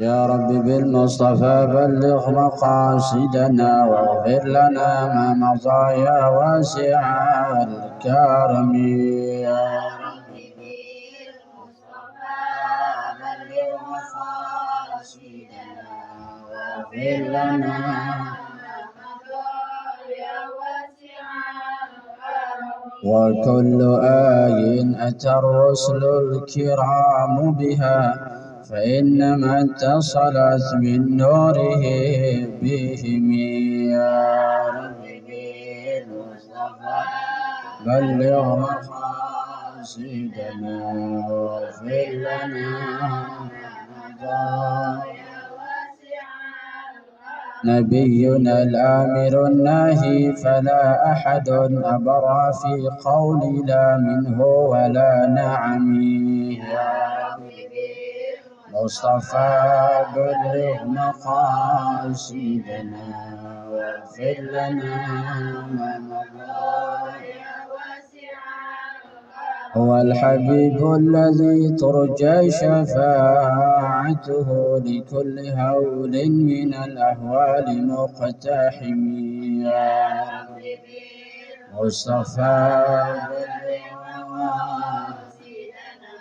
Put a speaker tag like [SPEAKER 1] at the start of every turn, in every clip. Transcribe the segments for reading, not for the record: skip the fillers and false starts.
[SPEAKER 1] يا رب بالمصطفى بلغ مقاصدنا واغفر لنا ما مضى يا واسع الكرم يا رب بالمصطفى بلغ مقاصدنا واغفر لنا ما مضى يا واسع الكرم وكل آي أتى الرسل الكرام بها فإنما اتصلت من نوره بهم يا رب بالمصطفى بلغ مقاصدنا واغفر لنا نبينا الآمر الناهي فلا أحد أبرى في قول لا منه ولا نعم يا رب مصطفى بلغ مقاصدنا واغفر لنا ما مضى هو الحبيب الذي ترجى شفاعته لكل هول من الأهوال مقتحم يا رب مصطفى بلغ مقاصدنا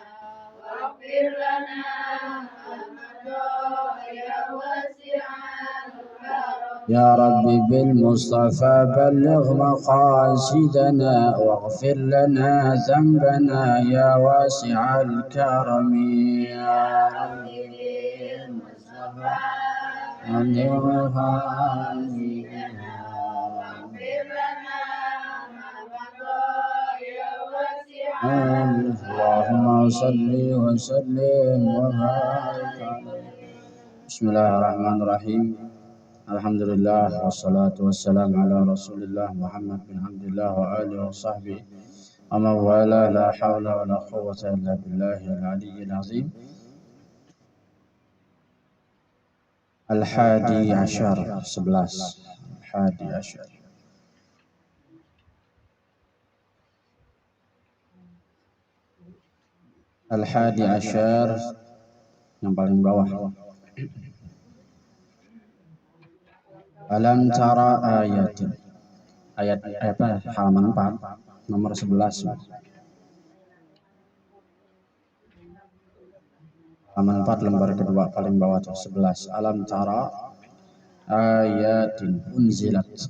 [SPEAKER 1] واغفر لنا يا رب بالمصطفى بلغ مقاصدنا واغفر لنا ذنبنا يا واسع الكرم يا رب بالمصطفى بلغ مقاصدنا واغفر لنا ما مضى يا واسع اللهم صل وسلم وبارك عليه. بسم الله الرحمن الرحيم. Alhamdulillah wassalatu wassalamu ala rasulillah Muhammad bin Abdullah wa alihi wa sahbihi amma wala la hawla wa la quwwata illa billahi al-aliyyil azim. Al-hadi asyar 11 Al-hadi asyar Al-hadi asyar yang paling bawah. Alam tara ayatin ayat apa halaman 4 nomor 11 halaman 4 lembar kedua paling bawah 11. Alam tara ayatin unzilat.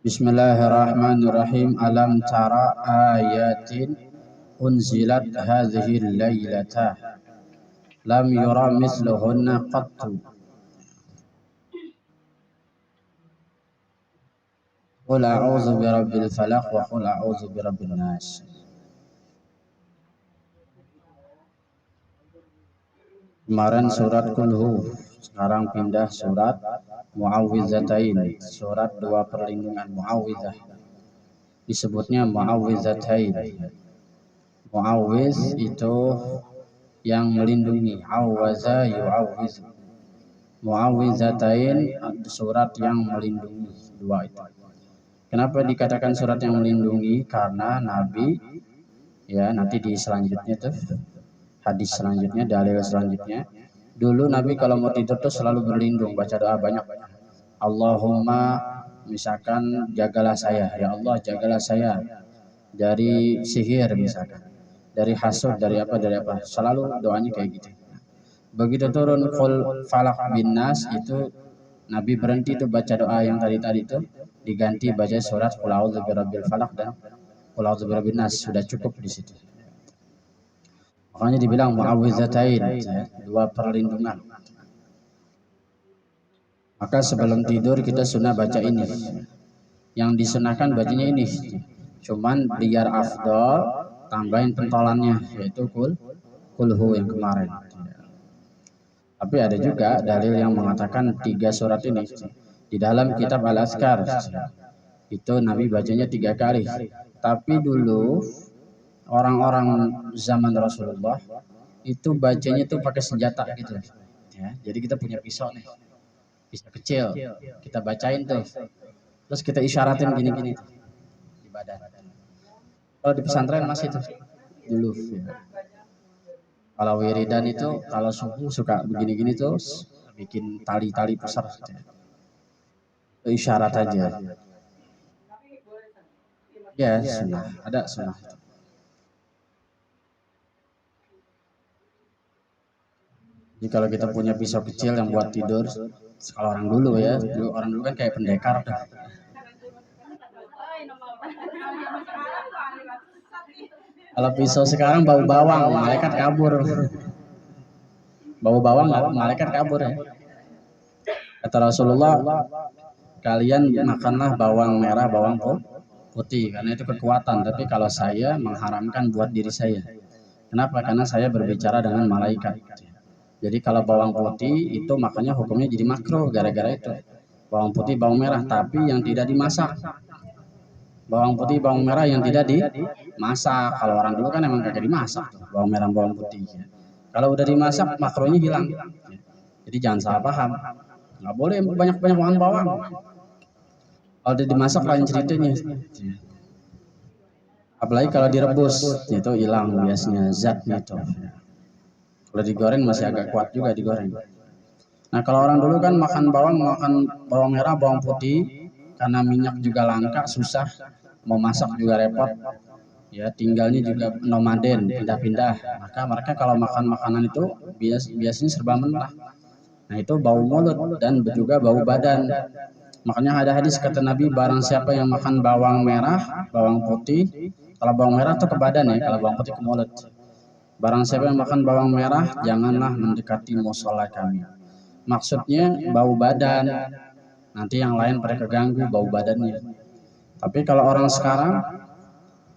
[SPEAKER 1] Bismillahirrahmanirrahim. Alam tara ayatin unzilat hadhihi al-lailata lam yura mithluhunna qattu qul a'udzu birabbil falaq wa qul a'udzu birabbin nas. Kemarin surat kulhu, sekarang pindah surat muawwizatain, surat dua perlindungan muawwizah. Disebutnya muawwizatain. Muawwiz itu yang melindungi, awwaza yu'awwizu. Muawwizatain surat yang melindungi, dua itu. Kenapa dikatakan surat yang melindungi? Karena Nabi ya nanti di selanjutnya tuh hadis selanjutnya, dalil selanjutnya. Dulu Nabi kalau mau tidur tuh selalu berlindung, baca doa banyak. Allahumma misalkan jagalah saya, ya Allah jagalah saya dari sihir misalkan, dari hasud, dari apa, selalu doanya kayak gitu. Begitu turun qul falaq bin nas itu Nabi berhenti tuh baca doa yang tadi itu, diganti baca surat qul a'udzu birabbil falaq dan qul a'udzu birabbin nas, sudah cukup di situ. Makanya dibilang muawwizatain, ya, dua perlindungan. Maka sebelum tidur kita sunnah baca ini. Yang disunahkan bacanya ini. Cuman biar afdal tambahin pentolannya yaitu kulhu yang kemarin. Tapi ada juga dalil yang mengatakan 3 surat ini. Di dalam kitab Al-Azkar itu Nabi bacanya 3 kali. Tapi dulu orang-orang zaman Rasulullah itu bacanya tuh pakai senjata gitu ya. Jadi kita punya pisau nih, pisau kecil, kita bacain tuh, terus kita isyaratin gini-gini tuh di badan. Kalau di pesantren masih tuh dulu ya. Kalau wiridan itu kalau subuh suka begini-gini tuh bikin tali-tali besar. Itu isyarat aja. Ya, sunnah. Ada sunnah. Jadi kalau kita punya pisau kecil yang buat tidur, kalau orang dulu ya, orang dulu kan kayak pendekar. Kalau pisau sekarang bau bawang, malaikat kabur. Bau bawang, malaikat kabur ya. Kata Rasulullah, kalian makanlah bawang merah, bawang putih, karena itu kekuatan. Tapi kalau saya mengharamkan buat diri saya. Kenapa? Karena saya berbicara dengan malaikat. Jadi kalau bawang putih itu makanya hukumnya jadi makruh gara-gara itu. Bawang putih, bawang merah, tapi yang tidak dimasak. Bawang putih, bawang merah yang tidak dimasak. Kalau orang dulu kan emang kagak dimasak, bawang merah, bawang putih. Kalau udah dimasak, makruhnya hilang. Jadi jangan salah paham. Nggak boleh banyak-banyak makan bawang. Kalau udah dimasak lain ceritanya. Apalagi kalau direbus, itu hilang biasanya zatnya itu. Kalau digoreng masih agak kuat juga digoreng. Nah kalau orang dulu kan makan bawang merah, bawang putih, karena minyak juga langka, susah, mau masak juga repot, ya tinggalnya juga nomaden, pindah-pindah. Maka mereka kalau makan makanan itu biasanya serba mentah. Nah itu bau mulut dan juga bau badan. Makanya ada hadis kata Nabi, barang siapa yang makan bawang merah, bawang putih, kalau bawang merah tuh ke badan ya, kalau bawang putih ke mulut. Barang siapa yang makan bawang merah, janganlah mendekati musola kami. Maksudnya bau badan. Nanti yang lain pada keganggu bau badannya. Tapi kalau orang sekarang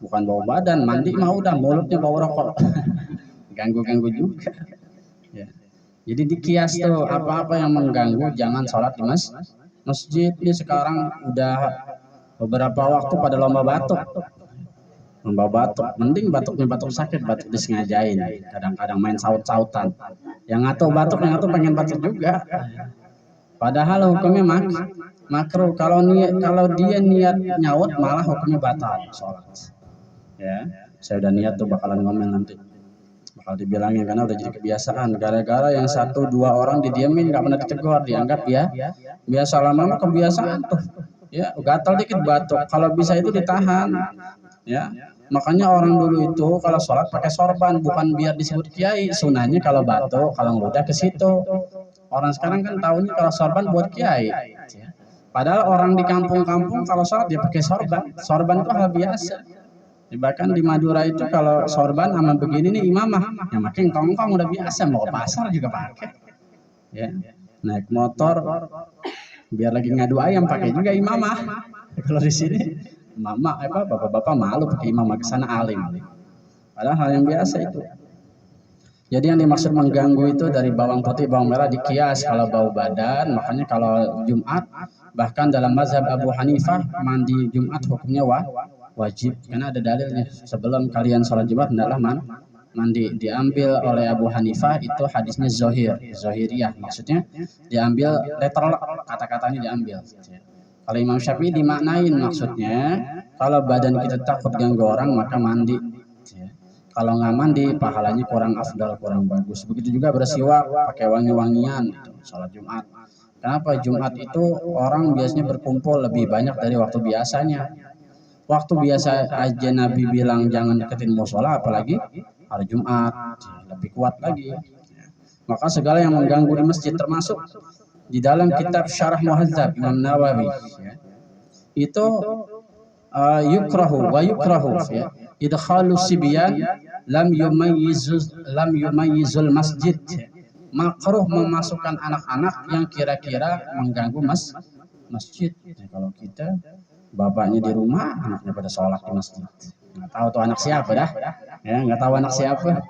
[SPEAKER 1] bukan bau badan, mandi mah udah mulutnya bau rokok. Ganggu-ganggu juga. Ya. Jadi dikias tuh apa-apa yang mengganggu jangan sholat di masjid. Ini sekarang udah beberapa waktu pada lomba batuk. Lomba batuk, mending batuknya batuk sakit, batuk disengajain. Kadang-kadang main saut-sautan. Yang ngatur batuk, yang ngatur pengen batuk juga. Padahal hukumnya makruh. Kalau dia niat nyaut malah hukumnya batal sholat. Ya, saya udah niat tuh bakalan ngomel nanti. Bakal dibilangin karena udah jadi kebiasaan. Gara-gara yang 1-2 orang didiemin nggak pernah ditegur, dianggap ya biasa lama-lama kebiasaan tuh. Ya, gatal dikit batuk. Kalau bisa itu ditahan. Ya. Makanya orang dulu itu kalau sholat pakai sorban bukan biar disebut kiai, sunahnya kalau batuk, kalau ngeludah ke situ. Orang sekarang kan tahunya kalau sorban buat kiai. Padahal orang di kampung-kampung kalau sholat dia pakai sorban. Sorban itu hal biasa. Bahkan di Madura itu kalau sorban sama begini nih imamah, yang makin tongkong udah biasa, mau ke pasar juga pakai. Ya, naik motor biar lagi ngadu ayam pakai juga imamah. Kalau di sini mama bapak-bapak malu pakai imamah, ke sana alim. Padahal hal yang biasa itu. Jadi yang dimaksud mengganggu itu dari bawang putih, bawang merah dikias kalau bau badan. Makanya kalau Jumat, bahkan dalam mazhab Abu Hanifah, mandi Jumat hukumnya wajib. Karena ada dalilnya. Sebelum kalian sholat Jumat, hendaklah mandi. Diambil oleh Abu Hanifah itu hadisnya Zohiriyah. Maksudnya diambil letterlock, kata-katanya diambil. Kalau Imam Syafi'i dimaknain maksudnya, kalau badan kita takut ganggu orang maka mandi. Kalau nggak mandi, pahalanya kurang afdal, kurang bagus. Begitu juga bersiwak, pakai wangi-wangian, gitu, sholat Jumat. Kenapa? Jumat itu orang biasanya berkumpul lebih banyak dari waktu biasanya. Waktu biasa aja Nabi bilang jangan deketin musola, apalagi hari Jumat, lebih kuat lagi. Maka segala yang mengganggu di masjid termasuk di dalam kitab Syarah Muhadzab Imam Nawawi itu yukrahu ya idkhalu sibyan lam yumayyizul masjid, makruh memasukkan anak-anak yang kira-kira mengganggu masjid. Kalau kita bapaknya di rumah, anaknya pada sholat di masjid, nggak tahu tuh anak siapa dah, ya nggak tahu anak siapa.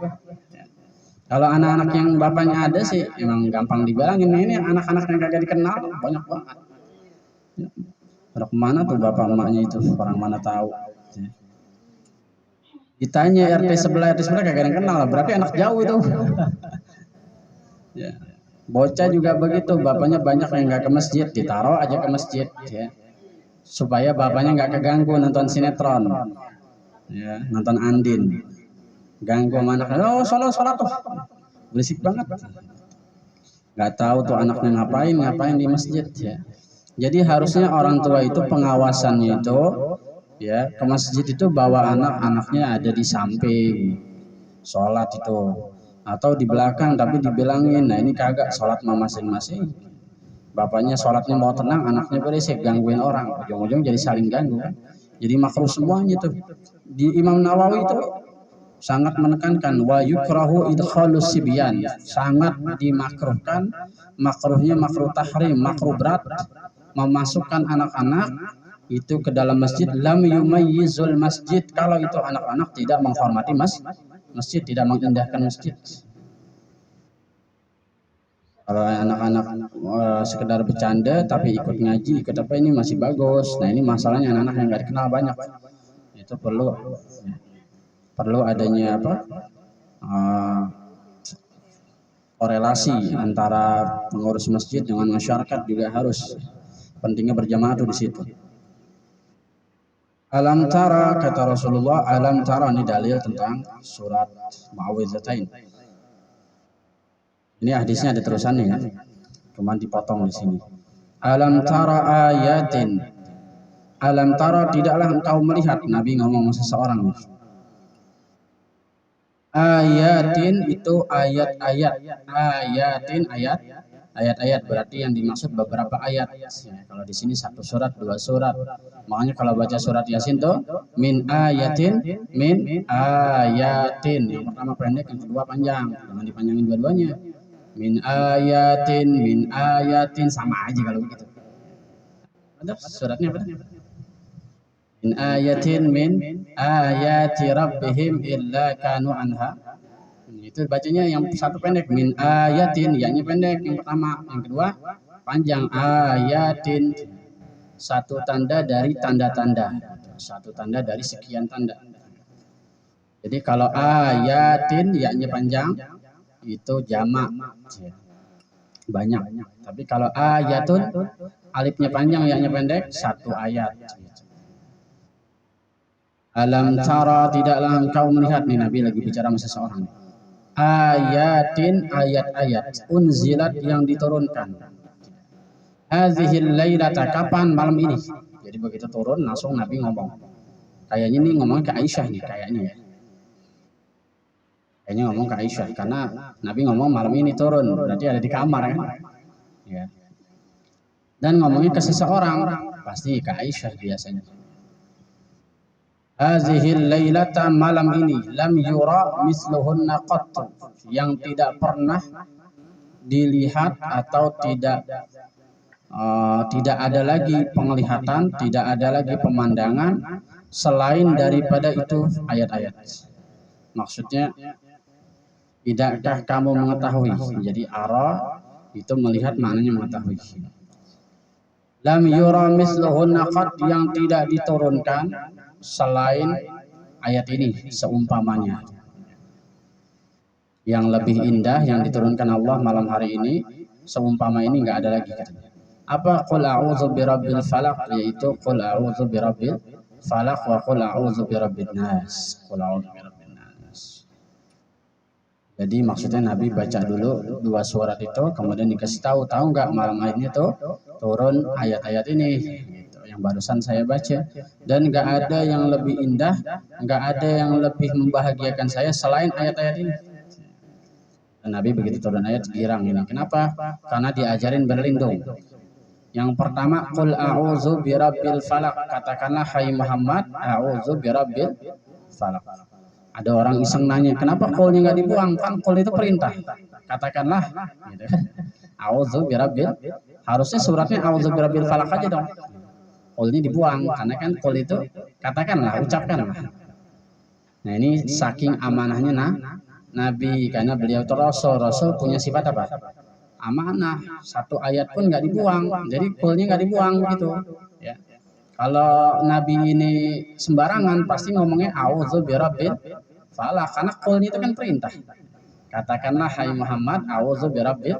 [SPEAKER 1] Kalau anak-anak yang bapaknya ada sih emang gampang dibilangin, ini anak-anak yang kagak dikenal banyak banget. Orang mana tuh bapak emaknya itu, orang mana tahu. Ditanya RT sebelah kagak ada yang kenal, berarti anak jauh itu. Ya. Bocah juga begitu, bapaknya banyak yang nggak ke masjid, ditaruh aja ke masjid, ya. Supaya bapaknya nggak keganggu nonton sinetron, ya, nonton Andin. Ganggu sama anaknya, oh sholat tuh, berisik banget. Nggak tahu tuh anaknya ngapain di masjid ya. Jadi harusnya orang tua itu pengawasannya itu ya ke masjid itu bawa anak-anaknya ada di samping sholat itu, atau di belakang tapi dibilangin, nah ini kagak sholat mah masing-masing. Bapaknya sholatnya mau tenang, anaknya berisik gangguin orang, ujung-ujung jadi saling ganggu kan. Jadi makruh semuanya tuh. Di Imam Nawawi itu sangat menekankan wa yukrahu idkhalus sibyan, sangat dimakruhkan, makruhnya makruh tahrim, makruh berat, memasukkan anak-anak itu ke dalam masjid, lam yumayyizul masjid, kalau itu anak-anak tidak menghormati masjid, tidak mengindahkan masjid. Kalau anak-anak sekedar bercanda tapi ikut ngaji, ikut apa, ini masih bagus. Nah ini masalahnya anak-anak yang nggak dikenal banyak, itu perlu adanya apa korelasi antara pengurus masjid dengan masyarakat, juga harus pentingnya berjamaah tuh di situ. Alam tara, kata Rasulullah, alam tara ini dalil tentang surat Muawwidzatain. Ini hadisnya ada terusannya ya, cuman dipotong di sini. Alam tara ayatin, alam tara tidaklah engkau melihat, Nabi ngomong sama seseorang. Ayatin itu ayat-ayat, ayatin ayat-ayat berarti yang dimaksud beberapa ayat. Ya, kalau di sini satu surat, dua surat. Makanya kalau baca surat Yasin tuh min ayatin, min ayatin. Yang pertama pendek, yang kedua panjang. Jangan dipanjangin dua-duanya. Min ayatin sama aja kalau begitu. Ada suratnya apa? Min ayatin min ayati rabbihim illa kanu anha. Itu bacanya yang satu pendek, min ayatin, yaknya pendek yang pertama, yang kedua panjang, ayatin, satu tanda dari tanda-tanda, satu tanda dari sekian tanda. Jadi kalau ayatin yaknya panjang itu jamak banyak, tapi kalau ayatun alifnya panjang yaknya pendek, satu ayat. Alam tara, tidaklah engkau melihat, nih Nabi lagi bicara sama seseorang, ayatin ayat-ayat unzilat yang diturunkan, hazihil lailata, kapan, malam ini. Jadi begitu turun langsung Nabi ngomong, kayaknya nih ngomong ke Aisyah nih, kayaknya ngomong ke Aisyah, karena Nabi ngomong malam ini turun, berarti ada di kamar kan ya. Dan ngomongnya ke seseorang, pasti ke Aisyah biasanya. Hazihil lailata, malam ini, lam yura misluhunna qattu, yang tidak pernah dilihat atau tidak ada lagi penglihatan, tidak ada lagi pemandangan selain daripada itu ayat-ayat. Maksudnya, tidakkah kamu mengetahui? Jadi ara itu melihat, maknanya mengetahui. Lam yura misluhunna qat, yang tidak diturunkan selain ayat ini seumpamanya. Yang lebih indah yang diturunkan Allah malam hari ini seumpama ini nggak ada lagi katanya. Apa? Qul a'udzu birabbil falaq, yaitu qul a'udzu birabbil falaq wa qul a'udzu birabbin nas. Qul a'udzu birabbin nas. Jadi maksudnya Nabi baca dulu dua surat itu, kemudian dikasih tahu nggak malam ini tuh turun ayat-ayat ini yang barusan saya baca, dan nggak ada yang lebih indah, nggak ada yang lebih membahagiakan saya selain ayat-ayat ini. Dan Nabi begitu turun ayat girang ini. Kenapa? Karena diajarin berlindung. Yang pertama, qul a'udzu birabbil falaq, katakanlah hai Muhammad, a'udzu birabbil falaq. Ada orang iseng nanya, kenapa qulnya nggak dibuang? Kan qul itu perintah. Katakanlah gitu. A'udzu birabbil, harusnya suratnya a'udzu birabbil falaq aja dong. Qulnya dibuang, karena kan qul itu katakanlah, ucapkanlah. Nah ini saking amanahnya Nabi, karena beliau itu Rasul punya sifat apa? Amanah. Satu ayat pun nggak dibuang, jadi qulnya nggak dibuang gitu. Ya. Kalau Nabi ini sembarangan, pasti ngomongnya a'udzu birabbil falaq, karena qulnya itu kan perintah. Katakanlah hai Muhammad, a'udzu birabbil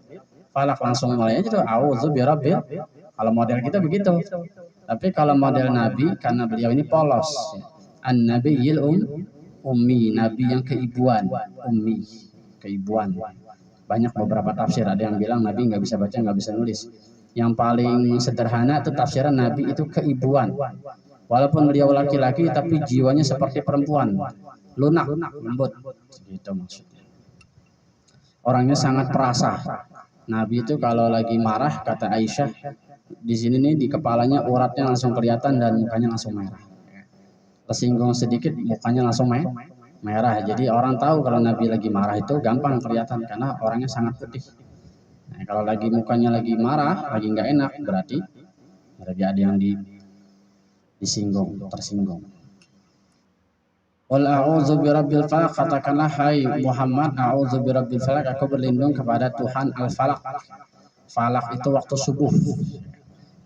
[SPEAKER 1] falaq, langsung mulai aja tuh a'udzu birabbil. Kalau model kita begitu. Tapi kalau model Nabi, karena beliau ini polos, an-nabiyil ummi, nabi yang keibuan, ummi, keibuan. Banyak beberapa tafsir, ada yang bilang nabi nggak bisa baca, nggak bisa nulis. Yang paling sederhana itu tafsiran nabi itu keibuan. Walaupun beliau laki-laki tapi jiwanya seperti perempuan, lunak, lembut, gitu maksudnya. Orangnya sangat perasa. Nabi itu kalau lagi marah, kata Aisyah, di sini nih di kepalanya uratnya langsung kelihatan dan mukanya langsung merah. Tersinggung sedikit mukanya langsung merah. Jadi orang tahu kalau Nabi lagi marah itu gampang kelihatan karena orangnya sangat putih. Nah, kalau lagi mukanya lagi marah, lagi nggak enak, berarti ada yang disinggung, tersinggung. Wal a'udzu birabbil falaq, katakanlah hai Muhammad, a'udzu birabbil falaq, aku berlindung kepada Tuhan al-falaq. Falaq itu waktu subuh.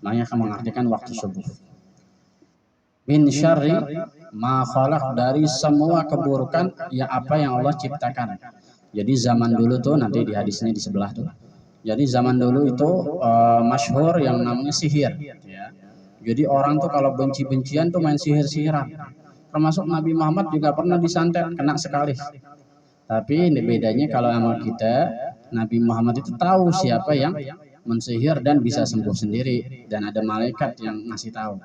[SPEAKER 1] Maknanya akan mengartikan waktu subuh. Min syarri ma khalaq, dari semua keburukan ya apa yang Allah ciptakan. Jadi zaman dulu tuh, nanti di hadisnya di sebelah tuh. Jadi zaman dulu itu masyhur yang namanya sihir ya. Jadi orang tuh kalau benci-bencian tuh main sihir-sihiran. Termasuk Nabi Muhammad juga pernah disantet, kena sekali. Tapi ini bedanya kalau sama kita, Nabi Muhammad itu tahu siapa yang mensihir dan bisa sembuh sendiri, dan ada malaikat yang ngasih tahu.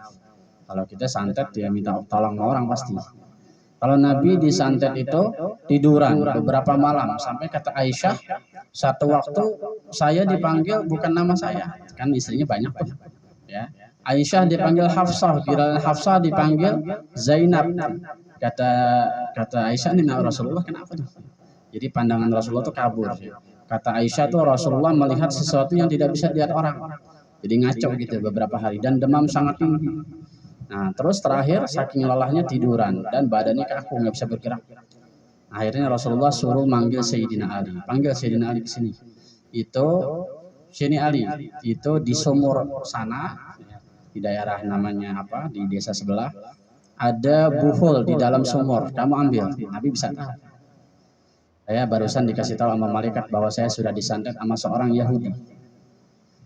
[SPEAKER 1] Kalau kita santet dia minta tolong orang pasti. Kalau Nabi disantet itu tiduran beberapa malam, sampai kata Aisyah, satu waktu saya dipanggil bukan nama saya, kan istrinya banyak tuh ya. Aisyah dipanggil Hafsah, Bilal Hafsah dipanggil Zainab. Kata Aisyah, ini Rasulullah kenapa nih? Jadi pandangan Rasulullah itu kabur. Kata Aisyah tuh Rasulullah melihat sesuatu yang tidak bisa dilihat orang. Jadi ngaco gitu beberapa hari dan demam sangat tinggi. Nah terus terakhir saking lelahnya tiduran dan badannya kaku nggak bisa bergerak. Akhirnya Rasulullah suruh manggil Sayyidina Ali, panggil Sayyidina Ali ke sini. Sini Ali, itu di sumur sana. Di daerah namanya apa, di desa sebelah ada buhul di dalam sumur, kamu ambil. Nabi bisa tahu. Saya barusan dikasih tahu sama malaikat bahwa saya sudah disantet sama seorang Yahudi.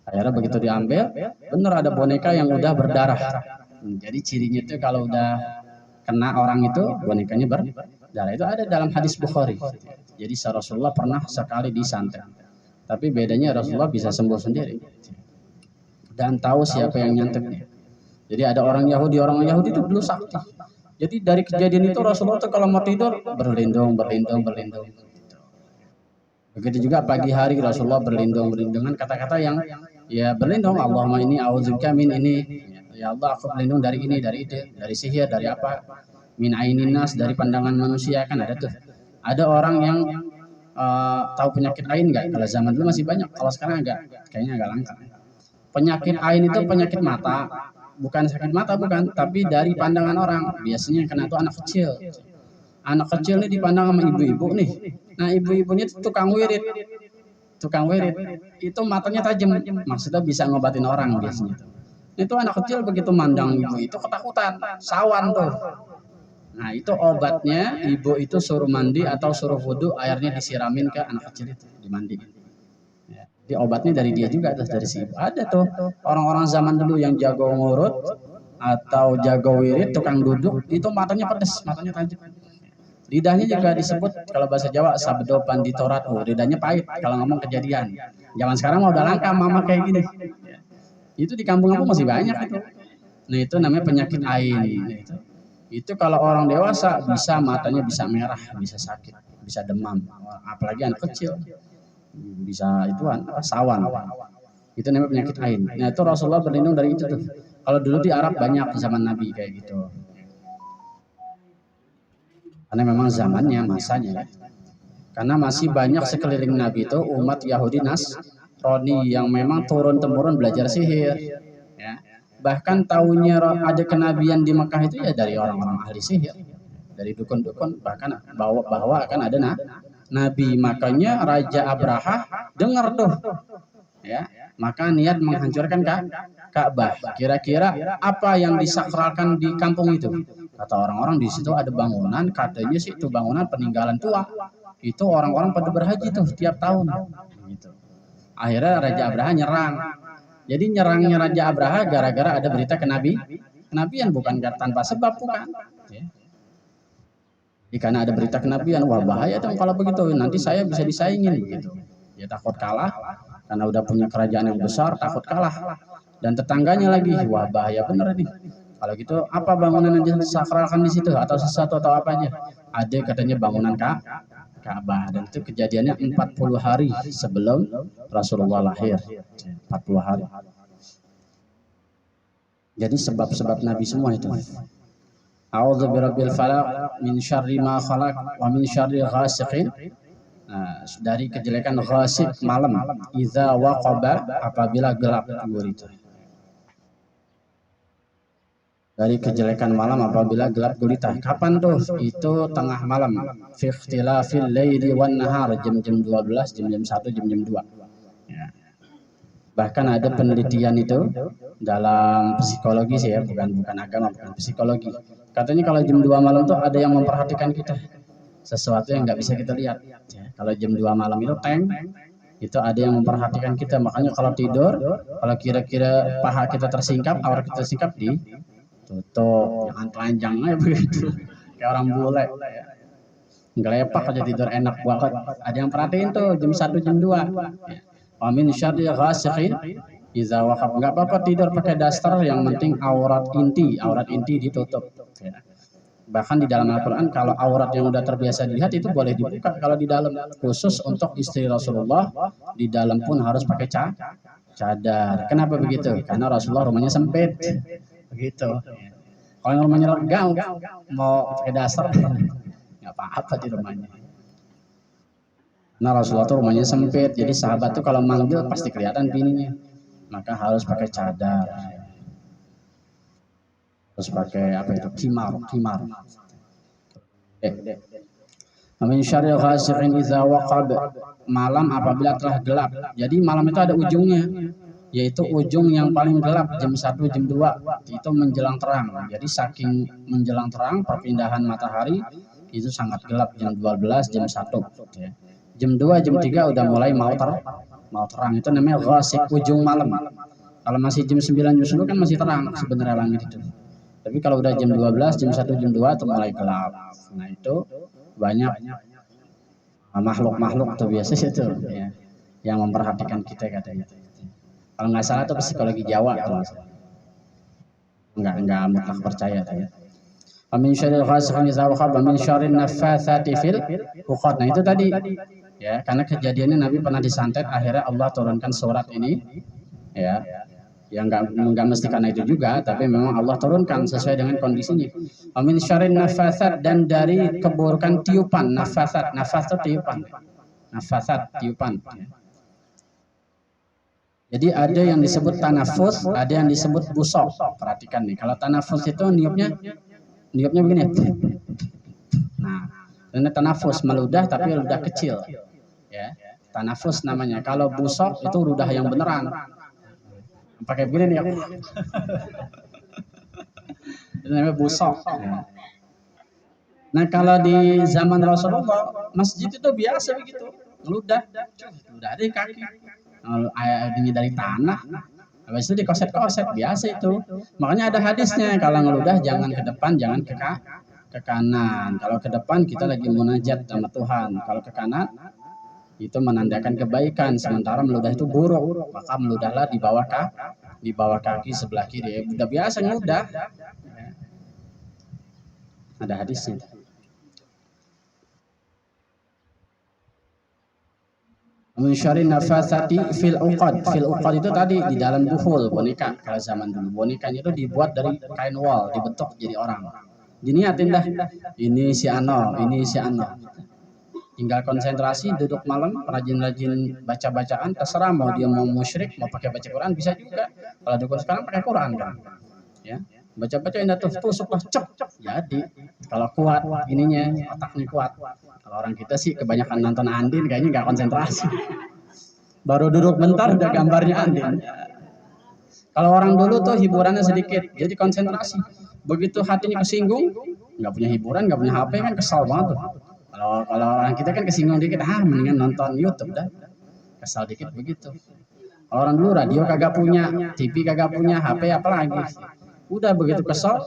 [SPEAKER 1] Akhirnya begitu diambil, benar ada boneka yang udah berdarah. Jadi cirinya itu kalau udah kena orang itu bonekanya berdarah. Itu ada dalam hadis Bukhari. Jadi Rasulullah pernah sekali disantet, tapi bedanya Rasulullah bisa sembuh sendiri dan tahu siapa yang nyantetnya. Jadi ada orang Yahudi itu dulu sakti. Jadi dari kejadian itu Rasulullah tuh kalau mau tidur berlindung. Begitu juga pagi hari Rasulullah berlindung dengan kata-kata yang ya berlindung, Allahumma inni a'udzubika min ini. Ya Allah, aku berlindung dari ini, dari itu, dari sihir, dari apa? Min ainin nas, dari pandangan manusia, kan ada tuh. Ada orang yang tahu penyakit ain nggak? Kalau zaman dulu masih banyak, kalau sekarang kayaknya agak langka. Penyakit ain itu penyakit mata, bukan sakit mata, bukan, tapi dari pandangan orang. Biasanya yang kena itu anak kecil. Anak kecil nih dipandang sama ibu-ibu nih. Nah ibu-ibunya itu tukang wirid. Itu matanya tajam, maksudnya bisa ngobatin orang biasanya. Itu anak kecil begitu mandang ibu itu ketakutan, sawan tuh. Nah itu obatnya, ibu itu suruh mandi atau suruh wudhu, airnya disiramin ke anak kecil itu, dimandiin. Di obatnya dari dia juga, terus dari si ibu. Ada tuh orang-orang zaman dulu yang jago ngurut atau jago wirid, tukang duduk, itu matanya pedes, matanya tajam. Lidahnya juga disebut kalau bahasa Jawa sabdo panditorat, lidahnya pahit kalau ngomong kejadian. Zaman sekarang udah langka mama kayak gini. Itu di kampung-kampung masih banyak itu. Nah itu namanya penyakit ain. Itu kalau orang dewasa bisa matanya bisa merah, bisa sakit, bisa demam, apalagi anak kecil. Bisa ituan sawan, itu namanya penyakit ain. Nah itu Rasulullah berlindung dari itu tuh. Kalau dulu di Arab banyak zaman Nabi kayak gitu, karena memang zamannya, masanya. Karena masih banyak sekeliling Nabi itu umat Yahudi Nasrani yang memang turun temurun belajar sihir ya. Bahkan tahunya ada kenabian di Mekah itu ya dari orang-orang ahli sihir, dari dukun-dukun, bahkan bahwa akan ada Nabi. Makanya Raja Abraha dengar tuh ya, maka niat menghancurkan Ka'bah. Kira-kira apa yang disakralkan di kampung itu? Kata orang-orang di situ ada bangunan, katanya sih itu bangunan peninggalan tua. Itu orang-orang pada berhaji tuh tiap tahun gitu. Akhirnya Raja Abraha nyerang. Jadi nyerangnya Raja Abraha gara-gara ada berita kenabian, bukan tanpa sebab, bukan ya. Karena ada berita kenabian, wah bahaya dong kalau begitu, nanti saya bisa disaingin begitu. Ya takut kalah, karena udah punya kerajaan yang besar, takut kalah. Dan tetangganya lagi, wah bahaya bener nih. Kalau gitu apa bangunan yang disakralkan di situ atau sesuatu atau apa aja? Ada katanya bangunan Ka'bah, dan itu kejadiannya 40 hari sebelum Rasulullah lahir. 40 hari. Jadi sebab-sebab Nabi semua itu. A'udzu birabbil falaq min syarri ma khalaq wa min syarri ghasiqin. Nah, dari kejelekan ghasib malam, idza waqaba apabila gelap gulita. Dari kejelekan malam apabila gelap gulita. Kapan tuh? Itu tengah malam. Fi ikhtilafil laili wan nahar, jam-jam 12, jam-jam 1, jam-jam 2. Ya. Bahkan ada penelitian itu dalam psikologi sih ya, bukan agama, bukan psikologi. Katanya kalau jam 2 malam tuh ada yang memperhatikan kita. Sesuatu yang nggak bisa kita lihat. Ya, kalau jam 2 malam itu itu ada yang memperhatikan kita. Makanya kalau tidur, kalau kira-kira paha kita tersingkap, aurat kita tersingkap, ditutup, jangan telanjang aja begitu. Kayak orang bule. Ya. Ngelepak aja tidur enak banget. Ada yang perhatiin tuh jam 1, jam 2. Ya. Wa min syarri ghasiqin idza waqab. Enggak apa-apa tidur pakai daster, yang penting aurat inti ditutup. Ya. Bahkan di dalam Al-Quran kalau aurat yang udah terbiasa dilihat itu boleh dibuka kalau di dalam. Khusus untuk istri Rasulullah, di dalam pun harus pakai cadar. Kenapa begitu? Karena Rasulullah rumahnya sempit. Begitu. Kalau yang rumahnya lega mau pakai daster, nggak apa-apa di rumahnya. Nah Rasulullah tuh rumahnya sempit, jadi sahabat tuh kalau manggil pasti kelihatan bininya. Maka harus pakai cadar. Terus pakai apa itu? Khimar. Min syarri ghasiqin idza waqab, malam apabila telah gelap. Jadi malam itu ada ujungnya, yaitu ujung yang paling gelap jam 1, jam 2 itu menjelang terang. Jadi saking menjelang terang, perpindahan matahari itu sangat gelap, jam 12, jam 1. Ya. Jam 2, jam 3 udah mulai mau terang. Itu namanya ghasiq, ujung malam. Kalau masih jam 9, jam 10 kan masih terang sebenarnya langit itu. Tapi kalau udah jam 12, jam 1, jam 2 itu mulai gelap. Nah itu banyak makhluk-makhluk tuh biasanya itu ya, yang memperhatikan kita katanya. Kalau nggak salah itu psikologi Jawa tuh. Nggak mutlak percaya tuh ya. Amin syarril ghasiqin idza waqab, amin syarrin naffatsati fil 'uqad. Nah itu tadi ya, karena kejadiannya Nabi pernah disantet, akhirnya Allah turunkan surat ini ya. Yang nggak mesti karena itu juga, tapi memang Allah turunkan sesuai dengan kondisinya. Amin syarrin nafasat, dan dari keburukan tiupan. Nafasat itu tiupan. Nafasat tiupan. Jadi ada yang disebut tanafus, ada yang disebut busok. Perhatikan nih, kalau tanafus itu niupnya begini. Nah, ini tanafus meludah tapi ludah kecil. Ya, tanafus namanya. Kalau busok itu ludah yang beneran. Pakai begini nih aku. Itu namanya busok. Nah kalau di zaman Rasulullah, masjid itu biasa begitu, ngeludah dari kaki, airnya dari tanah, habis itu dikoset-koset, biasa itu. Makanya ada hadisnya, kalau ngeludah jangan ke depan, jangan ke kanan. Kalau ke depan kita lagi munajat sama Tuhan, kalau ke kanan itu menandakan kebaikan, sementara meludah itu buruk, maka meludahlah di bawah kaki sebelah kiri. Udah biasa ngeludah. Ada hadisnya. Min syarri nafasati fil 'uqad. Fil 'uqad itu tadi di dalam buhul, boneka. Kalau zaman dulu bonekanya itu dibuat dari kain wol, dibentuk jadi orang. Diniatin dah, ini si Ano. Tinggal konsentrasi, duduk malam, rajin-rajin baca-bacaan, terserah mau dia mau musyrik, mau pakai baca Quran bisa juga. Kalau dukun sekarang pakai Quran kan, ya baca-baca indah tusuklah cep. Jadi kalau kuat ininya, otaknya kuat. Kalau orang kita sih kebanyakan nonton Andin, kayaknya nggak konsentrasi. Baru duduk bentar udah gambarnya Andin. Kalau orang dulu tuh hiburannya sedikit, jadi konsentrasi. Begitu hatinya kesinggung, nggak punya hiburan, nggak punya HP kan kesal banget tuh. Kalau orang kita kan kesinggung dikit, mendingan nonton YouTube dah. Kesal dikit begitu. Orang dulu radio kagak punya, TV kagak punya, HP apalagi. Udah begitu kesal,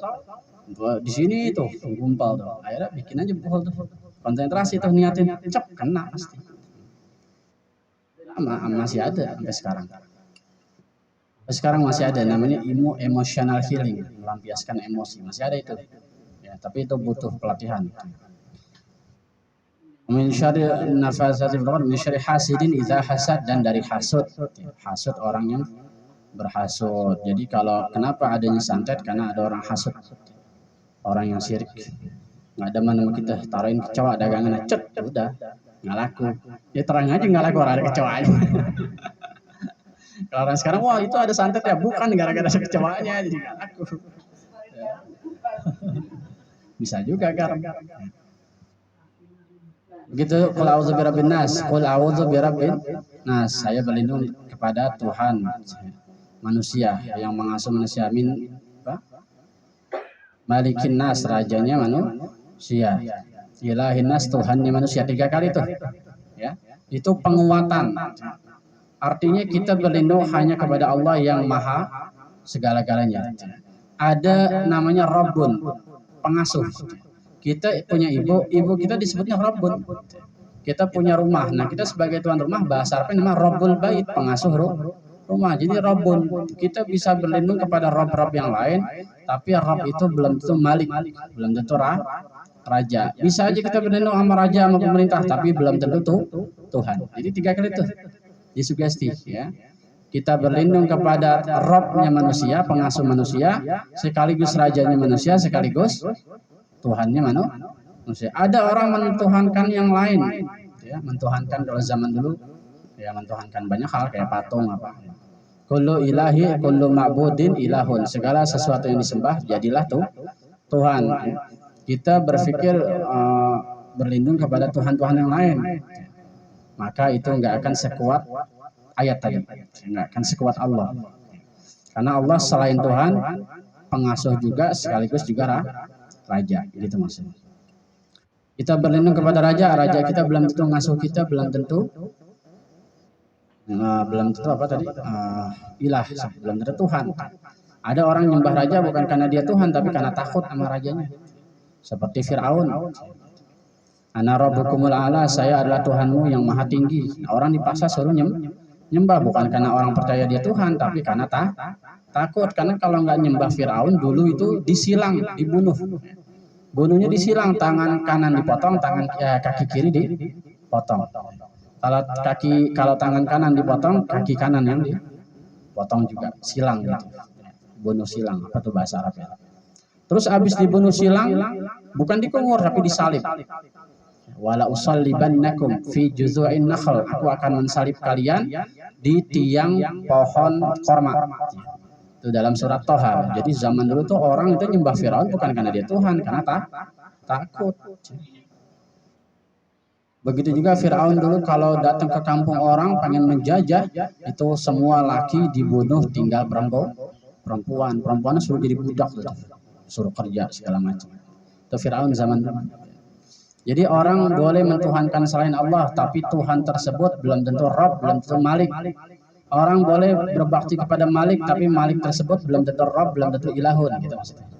[SPEAKER 1] Di sini tuh gumpal tuh. Akhirnya bikin aja buhol tuh. Konsentrasi tuh niatin, cep kena pasti. Masih ada sampai sekarang. Sekarang masih ada namanya emotional healing, melampiaskan emosi. Masih ada itu. Ya, tapi itu butuh pelatihan. Min syarri nafasatil uqad, min syarri hasidin idza hasad, dan dari hasud. Hasud orang yang berhasud. Jadi kalau kenapa adanya santet? Karena ada orang hasud. Orang yang syirik. Nggak ada mana kita taruhin kecoa dagangan, cet, udah nggak laku. Ya terang aja nggak laku, orang ada kecoanya. Kalau orang sekarang, wah itu ada santet ya, bukan gara-gara ada kecoanya jadi nggak laku. Ya. Bisa juga garam. Begitu, qul a'udzu birabbin nas, qul a'udzu birabbin nas, saya berlindung kepada Tuhan manusia yang mengasuh manusia, min malikin nas, rajanya manusia, ilahin nas, Tuhannya manusia. 3 kali tuh ya, itu penguatan. Artinya kita berlindung hanya kepada Allah yang maha segala-galanya. Ada namanya Rabbun, pengasuh. Kita punya ibu kita disebutnya Rabbun. Kita punya rumah, nah kita sebagai tuan rumah bahasa Arabnya namanya Rabbul Bait, pengasuh rumah. Jadi Rabbun, kita bisa berlindung kepada Rabb yang lain, tapi Rabb itu belum tentu Malik, belum tentu raja. Bisa aja kita berlindung sama raja, sama pemerintah, tapi belum tentu Tuhan. Jadi 3 kali itu disugesti ya. Kita berlindung kepada Rabb-nya manusia, pengasuh manusia, sekaligus rajanya manusia, sekaligus Tuhannya manusia. Ada orang mentuhankan yang lain ya, mentuhankan kalau zaman dulu ya, mentuhankan banyak hal kayak patung apa. Kullu ilahi kullu ma'budin ilahun, segala sesuatu yang disembah jadilah Tuhan. Kita berpikir berlindung kepada Tuhan-Tuhan yang lain, maka itu nggak akan sekuat ayat tadi, nggak akan sekuat Allah. Karena Allah selain Tuhan, pengasuh juga sekaligus juga raja, gitu maksudnya. Kita berlindung kepada raja kita belum tentu ngasuh kita, belum tentu apa tadi, ilah, belum tentu Tuhan. Ada orang nyembah raja bukan karena dia Tuhan, tapi karena takut sama rajanya. Seperti Fir'aun. Ana rabbukumul a'la, saya adalah Tuhanmu yang maha tinggi. Nah, orang dipaksa suruh nyembah bukan karena orang percaya dia Tuhan, tapi karena takut. Karena kalau nggak nyembah Fir'aun dulu itu disilang, dibunuh. Bunuhnya disilang, tangan kanan dipotong, kaki kiri dipotong. Kalau tangan kanan dipotong, kaki kanan yang dipotong juga, silang gitu. Bunuh silang, apa tuh bahasa Arabnya. Terus abis dibunuh silang, bukan dikungur tapi disalib. Wala usallibannakum fi juzu'in nakhl, aku akan mensalib kalian di tiang pohon korma. Itu dalam surat Toha. Jadi zaman dulu tuh orang itu nyembah Firaun bukan karena dia Tuhan, karena takut. Begitu juga Firaun dulu kalau datang ke kampung orang pengen menjajah, itu semua laki dibunuh, tinggal perempuan suruh jadi budak tuh, suruh kerja segala macam. Itu Firaun zaman dulu. Jadi orang boleh mentuhankan selain Allah, tapi Tuhan tersebut belum tentu Rabb, belum tentu Malik. Orang boleh berbakti kepada Malik, tapi Malik tersebut belum tentu Rabb, belum tentu ilahun, gitu maksudnya.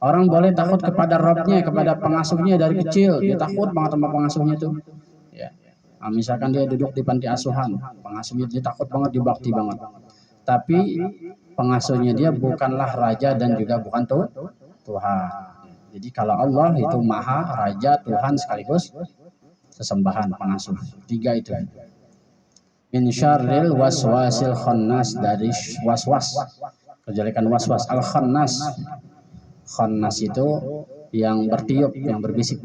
[SPEAKER 1] Orang boleh takut kepada Rabbnya, kepada pengasuhnya dari kecil, dia takut banget sama pengasuhnya tuh. Ya. Nah, misalkan dia duduk di panti asuhan, pengasuhnya dia takut banget, dibakti banget. Tapi pengasuhnya dia bukanlah raja dan juga bukan Tuhan. Jadi kalau Allah itu maha, raja, Tuhan sekaligus sesembahan, pengasuh. 3 itu. Min syarril waswasil khannas, dari waswas, kejelekan waswas. Al khannas, khannas itu yang bertiup, yang berbisik.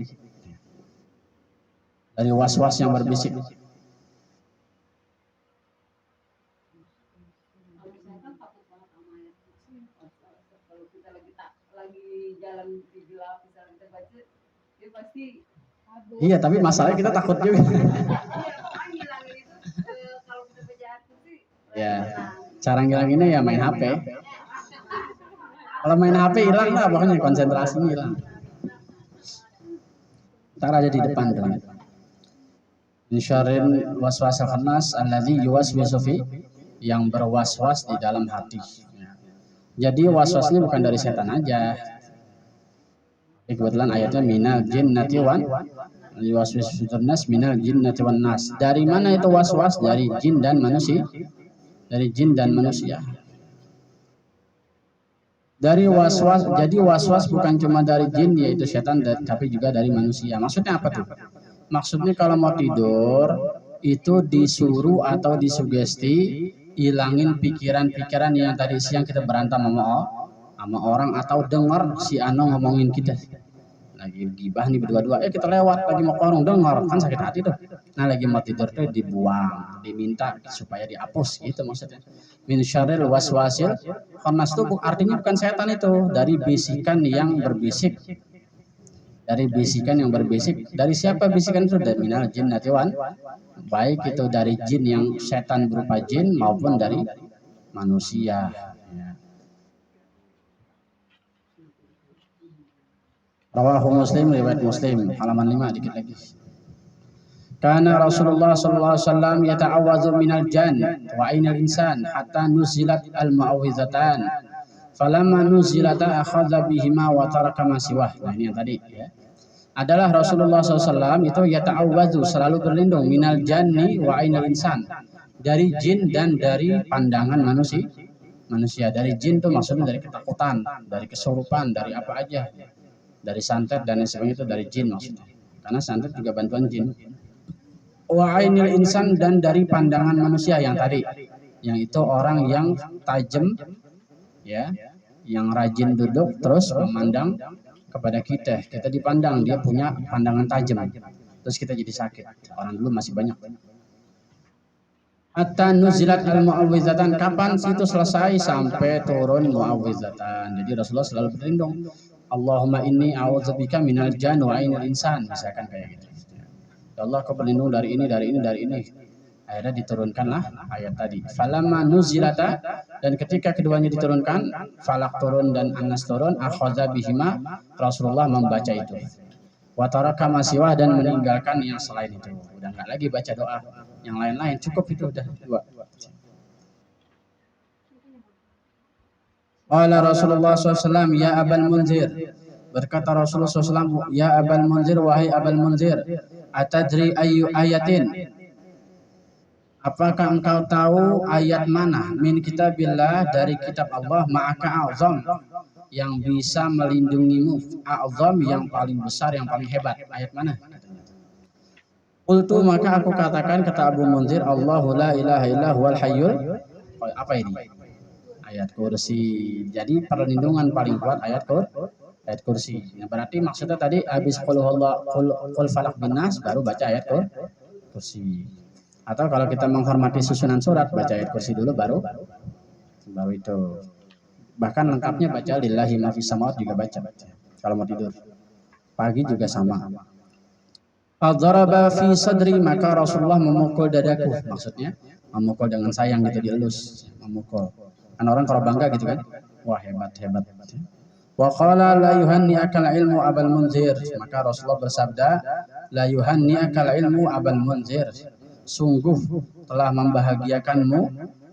[SPEAKER 1] Dari waswas yang berbisik. Iya, tapi masalahnya kita takut juga. Ya, cara ngilanginnya ya main HP. Kalau main HP hilang lah, pokoknya konsentrasinya hilang. Ntar aja di depan tuh. Insyaril waswasil khannas alladzi yuwaswisu fi, yang berwaswas di dalam hati. Jadi waswasnya bukan dari setan aja. Kebetulan ayatnya minal jinnati wan waswis fiturnas minal jinnati wan nas. Dari mana itu waswas? Dari jin dan manusia. Dari jin dan manusia. Dari waswas, jadi waswas bukan cuma dari jin yaitu setan, tapi juga dari manusia. Maksudnya apa tuh? Maksudnya kalau mau tidur itu disuruh atau disugesti hilangin pikiran-pikiran yang tadi siang kita berantem sama orang atau dengar si Ano ngomongin kita. Lagi gibah nih berdua-dua, kita lewat lagi mau ke warung dengar kan sakit hati tuh. Nah lagi mau tidur tuh dibuang, diminta supaya dihapus gitu maksudnya. Min syarril waswasil khannas itu artinya bukan setan itu, dari bisikan yang berbisik. Dari bisikan yang berbisik. Dari siapa bisikan itu? Dari minal jinnati wan, baik itu dari jin yang setan berupa jin maupun dari manusia. Rawahu Muslim, riwayat Muslim, halaman 5 dikit lagi. Karena Rasulullah sallallahu alaihi wasallam yata'awwadzu minal jan wa ainil insan hatta nuzilat al-mu'awwizatan. Falamma nuzilata akhadha bihima wa taraka ma siwah. Nah ini yang tadi ya. Adalah Rasulullah SAW itu yata'awwadzu selalu berlindung minal janni wa ainil insan, dari jin dan dari pandangan manusia. Dari jin itu maksudnya dari ketakutan, dari kesurupan, dari apa aja. Dari santet dan sebagainya itu dari jin maksudnya. Karena santet juga bantuan jin. Wa ainil insan dan dari pandangan manusia yang tadi. Yang itu orang yang tajam ya, yang rajin duduk terus memandang kepada kita. Kita dipandang, dia punya pandangan tajam. Terus kita jadi sakit. Orang dulu masih banyak. Hatta nuzilat al-mu'awwizatan, kapan situ selesai? Sampai turun mu'awwizatan. Jadi Rasulullah selalu berlindung. Allahumma inni a'udzubika minal jan wa ainil insan, misalkan kayak gitu. Ya Allah, kau berlindung dari ini, dari ini, dari ini. Akhirnya diturunkanlah ayat tadi. Falamma nuzilata, dan ketika keduanya diturunkan, Falak turun dan Anas turun, akhadha bihima, Rasulullah membaca itu. Wa taraka ma siwah, dan meninggalkan yang selain itu. Udah enggak lagi baca doa yang lain-lain, cukup itu udah dua. Qala Rasulullah SAW, ya Abal Munzir, berkata Rasulullah SAW, ya Abal Munzir, wahai Abal Munzir, atadri ayu ayatin, apakah engkau tahu ayat mana min kitabillah, dari kitab Allah, ma'aka azam, yang bisa melindungimu, azam yang paling besar, yang paling hebat, ayat mana? Qultu, maka aku katakan, kata Abu Munzir, Allahu la ilaha illa huwal hayyul, apa ini? Ayat kursi. Jadi perlindungan paling kuat ayat kursi. Nah, berarti maksudnya tadi habis qul falaq bin nas baru baca ayat kursi. Atau kalau kita menghormati susunan surat, baca ayat kursi dulu baru itu. Bahkan lengkapnya baca lillahi ma fis samawati juga baca. Kalau mau tidur. Pagi juga sama. Fadzaraba fi sadri, maka Rasulullah memukul dadaku, maksudnya memukul dengan sayang gitu, dielus, memukul. Kan orang kalau bangga gitu kan, wah hebat. Wa qala la yuhanni'akal ilmu Abal Munzir, maka Rasulullah bersabda, la yuhanni'akal ilmu Abal Munzir, sungguh telah membahagiakanmu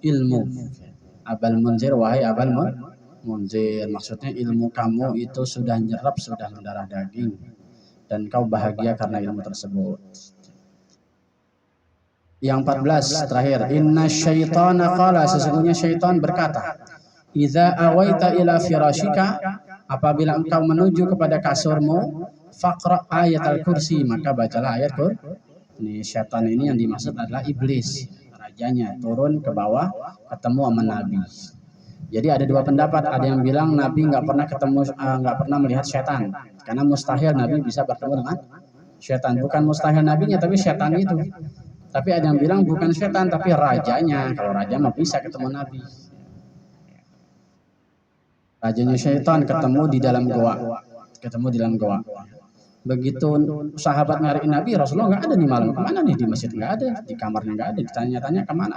[SPEAKER 1] ilmu Abal Munzir, wahai Abal Munzir. Maksudnya ilmu kamu itu sudah nyerap, sudah mendarah daging, dan kau bahagia karena ilmu tersebut. Yang 14 terakhir, inna syaitana qala, sesungguhnya syaitan berkata, idza awaita ila firashika, apabila engkau menuju kepada kasurmu, faqra ayat al-kursi, maka bacalah ayat kursi. Ini syaitan ini yang dimaksud adalah iblis, rajanya, turun ke bawah ketemu sama Nabi. Jadi ada dua pendapat, ada yang bilang Nabi nggak pernah melihat syaitan, karena mustahil Nabi bisa bertemu dengan syaitan. Bukan mustahil nabinya, tapi syaitan itu. Tapi ada yang bilang bukan setan, tapi rajanya. Kalau raja mah bisa ketemu Nabi. Rajanya syaitan ketemu di dalam goa. Begitu sahabat nyariin Nabi, Rasulullah nggak ada nih malam. Kemana nih? Di masjid nggak ada, di kamarnya nggak ada. Ditanya-tanya kemana?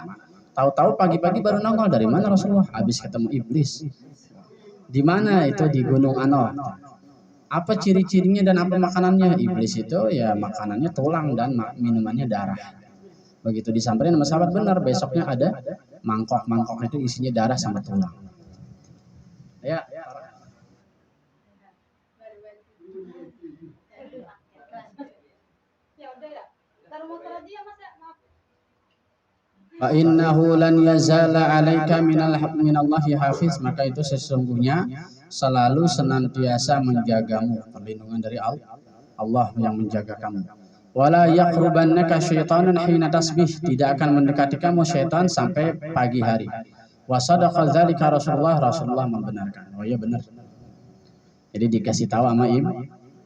[SPEAKER 1] Tahu-tahu pagi-pagi baru nongol. Dari mana Rasulullah? Habis ketemu iblis. Di mana itu? Di Gunung Ano. Apa ciri-cirinya dan apa makanannya? Iblis itu ya makanannya tulang dan minumannya darah. Begitu disamperin sama sahabat, benar, besoknya ada mangkok itu isinya darah sama tulang. Ya. Fa innahu lan yazala 'alaika minallahi hafiz, maka itu sesungguhnya selalu senantiasa menjagamu, perlindungan dari Allah yang menjaga kamu. Wala yaqrubannaka syaitanan hina tasbih, tidak akan mendekati kamu syaitan sampai pagi hari. Wa sadaqa dzalika Rasulullah membenarkan. Oh iya benar. Jadi dikasih tahu sama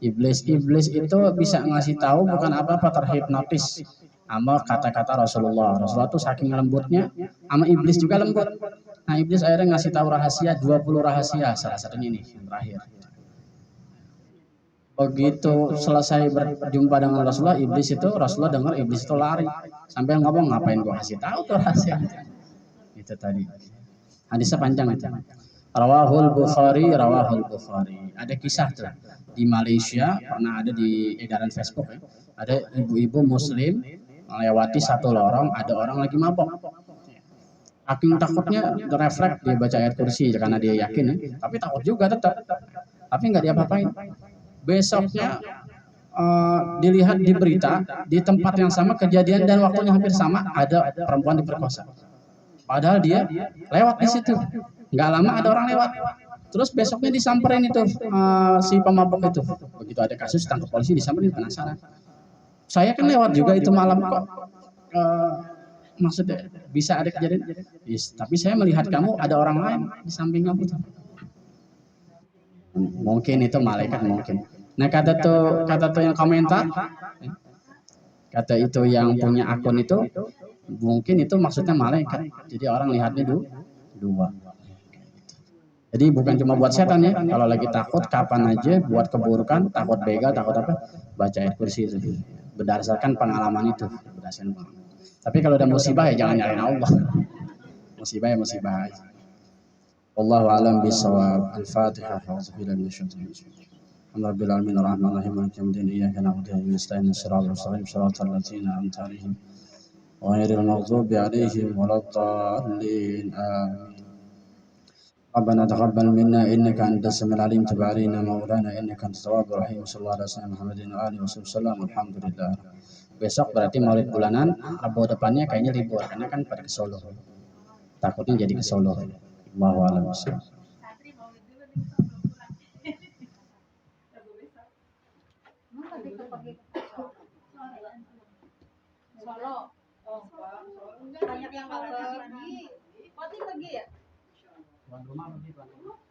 [SPEAKER 1] iblis itu bisa ngasih tahu bukan apa-apa, terhipnotis sama kata-kata Rasulullah tuh saking lembutnya, sama iblis juga lembut. Nah iblis akhirnya ngasih tahu rahasia, 20 rahasia, salah satunya ini yang terakhir. Begitu selesai berjumpa dengan Rasulullah dengar iblis itu lari sampai ngomong, ngapain gua kasih tahu tuh rahasia itu tadi. Hadisnya panjang itu. Rawahul Bukhari. Ada kisah tuh di Malaysia, pernah ada di edaran Facebook ya. Ada ibu-ibu muslim melewati satu lorong, ada orang lagi mabok. Saking takutnya refleks dia baca ayat kursi karena dia yakin ya. Tapi takut juga tetap. Tapi nggak diapa-apain. Besoknya dilihat di berita di tempat yang sama kejadian dan waktunya hampir sama, ada perempuan diperkosa. Padahal dia lewat di situ. Nggak lama ada orang lewat. Terus besoknya disamperin itu si pemabok itu. Begitu ada kasus tangkap polisi, disamperin, penasaran. Saya kan lewat juga itu malam kok. Maksudnya bisa ada kejadian. Yes, tapi saya melihat kamu ada orang lain di samping kamu. Mungkin itu malaikat mungkin. Nah kata tuh yang komentar, kata itu yang punya akun itu, mungkin itu maksudnya malaikat. Jadi orang lihatnya dua. Jadi bukan cuma buat setan ya. Kalau lagi takut kapan aja buat keburukan, takut begal, takut apa, baca ayat kursi itu. Berdasarkan pengalaman itu. Tapi kalau ada musibah ya jangan nyalain Allah. Musibah ya musibah aja. Wallahu a'lam bishawab. Al-Fatihah. A'udzubillahi minasyaitonir rajim. Rabbil alamin arrahmanir rahim maliki yaumiddin iyyaka na'budu wa iyyaka nasta'in ihdinas siratal mustaqim siratal ladzina an'amta 'alaihim ghairil maghdubi 'alaihim waladdallin. Amin. ربنا تقبل منا انك انت السميع العليم تب علينا مولانا انك انت التواب الرحيم صلى الله عليه وسلم محمد واله وصحبه alhamdulillah. Besok berarti Maulid bulanan, Rabu depannya kayaknya libur karena kan pada ke Solo, takutnya jadi ke Solo. Allahu a'lam.
[SPEAKER 2] Banyak yang pergi ya.
[SPEAKER 1] Tuan rumah pergi, tuan rumah.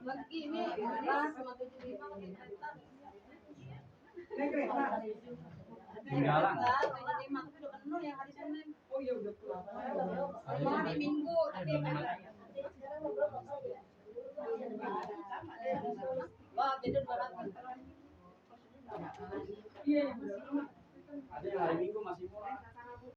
[SPEAKER 2] Lagi ini sama 75
[SPEAKER 1] Tinggalan.
[SPEAKER 2] 75 tapi udah penuh ya hari Senin. Oh iya udah pulang. Hari Minggu nanti. Wah, beda 200.
[SPEAKER 1] Iya, ada yang hari Minggu masih murah.